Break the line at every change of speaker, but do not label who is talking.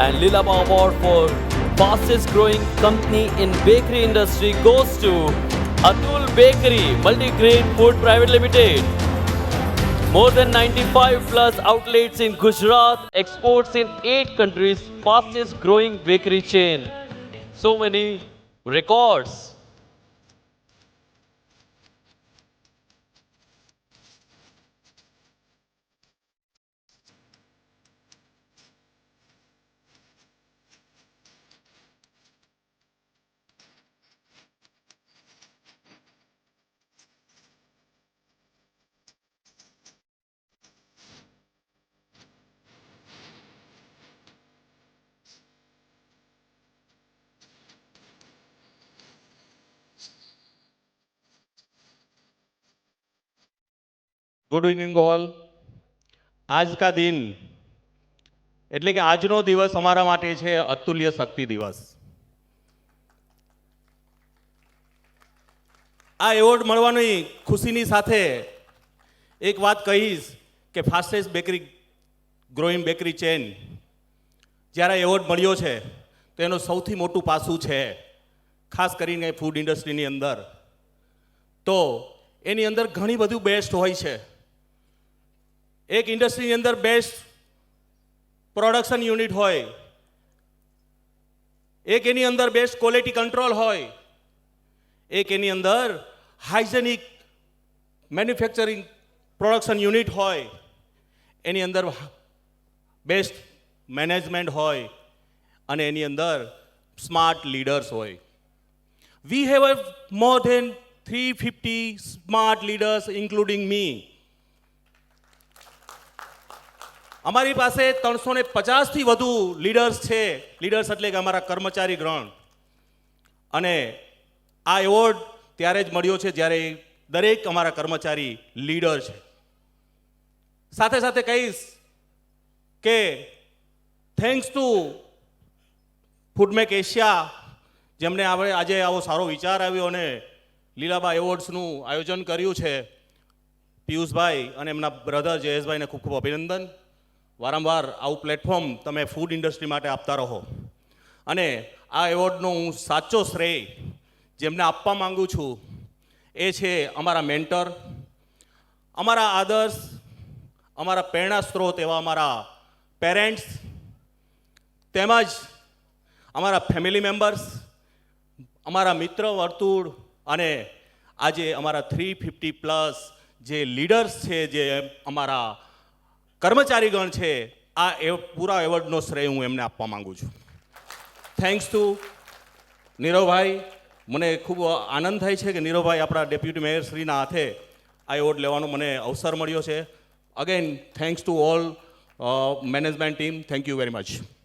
And Lilaba Award for fastest growing company in bakery industry goes to Atul Bakery Multigrain Food Private Limited. More than 95 plus outlets in Gujarat, exports in 8 countries, fastest growing bakery chain. So many records.
Good evening all. આજ કા દિન એટલે કે આજનો દિવસ અમારા માટે છે અતુલ્ય શક્તિ દિવસ. આ એવોર્ડ મળવાની ખુશીની સાથે એક વાત કહીશ કે fastest bakery growing bakery chain જ્યારે એવોર્ડ મળ્યો છે તો એનું સૌથી મોટું પાસું છે ખાસ કરીને ફૂડ ઇન્ડસ્ટ્રીની અંદર. તો એની અંદર ઘણી બધું બેસ્ટ હોય છે. એક ઇન્ડસ્ટ્રીની અંદર બેસ્ટ પ્રોડક્શન યુનિટ હોય, એક એની અંદર બેસ્ટ ક્વોલિટી કંટ્રોલ હોય, એક એની અંદર હાઇજેનિક મેન્યુફેક્ચરિંગ પ્રોડક્શન યુનિટ હોય, એની અંદર બેસ્ટ મેનેજમેન્ટ હોય અને એની અંદર સ્માર્ટ લીડર્સ હોય. We have more than 350 smart leaders including me. અમારી પાસે 350થી વધુ લીડર્સ છે. લીડર્સ એટલે કે અમારા કર્મચારી ગણ. અને આ એવોર્ડ ત્યારે જ મળ્યો છે જ્યારે દરેક અમારા કર્મચારી લીડર છે. સાથે સાથે કહીશ કે થેન્ક્સ ટુ ફૂડમેક એશિયા જેમણે આજે આવો સારો વિચાર આવ્યો અને લીલાબા એવોર્ડ્સનું આયોજન કર્યું છે. પિયુષભાઈ અને એમના બ્રધર જયેશભાઈને ખૂબ ખૂબ અભિનંદન. વારંવાર આવું પ્લેટફોર્મ તમે ફૂડ ઇન્ડસ્ટ્રી માટે આપતા રહો. અને આ એવોર્ડનો હું સાચો શ્રેય જેમને આપવા માંગુ છું એ છે અમારા મેન્ટર, અમારા આદર્શ, અમારા પ્રેરણા સ્ત્રોત એવા અમારા પેરેન્ટ્સ, તેમજ અમારા ફેમિલી મેમ્બર્સ, અમારા મિત્ર વર્તુળ અને આજે અમારા 350 પ્લસ જે લીડર્સ છે, જે અમારા કર્મચારીગણ છે. આ પૂરા એવોર્ડનો શ્રેય હું એમને આપવા માંગુ છું. થેન્ક્સ ટુ નીરવભાઈ. મને ખૂબ આનંદ થાય છે કે નીરવભાઈ આપણા ડેપ્યુટી મેયર શ્રીના હાથે આ એવોર્ડ લેવાનો મને અવસર મળ્યો છે. Again thanks to all management team. Thank you very much.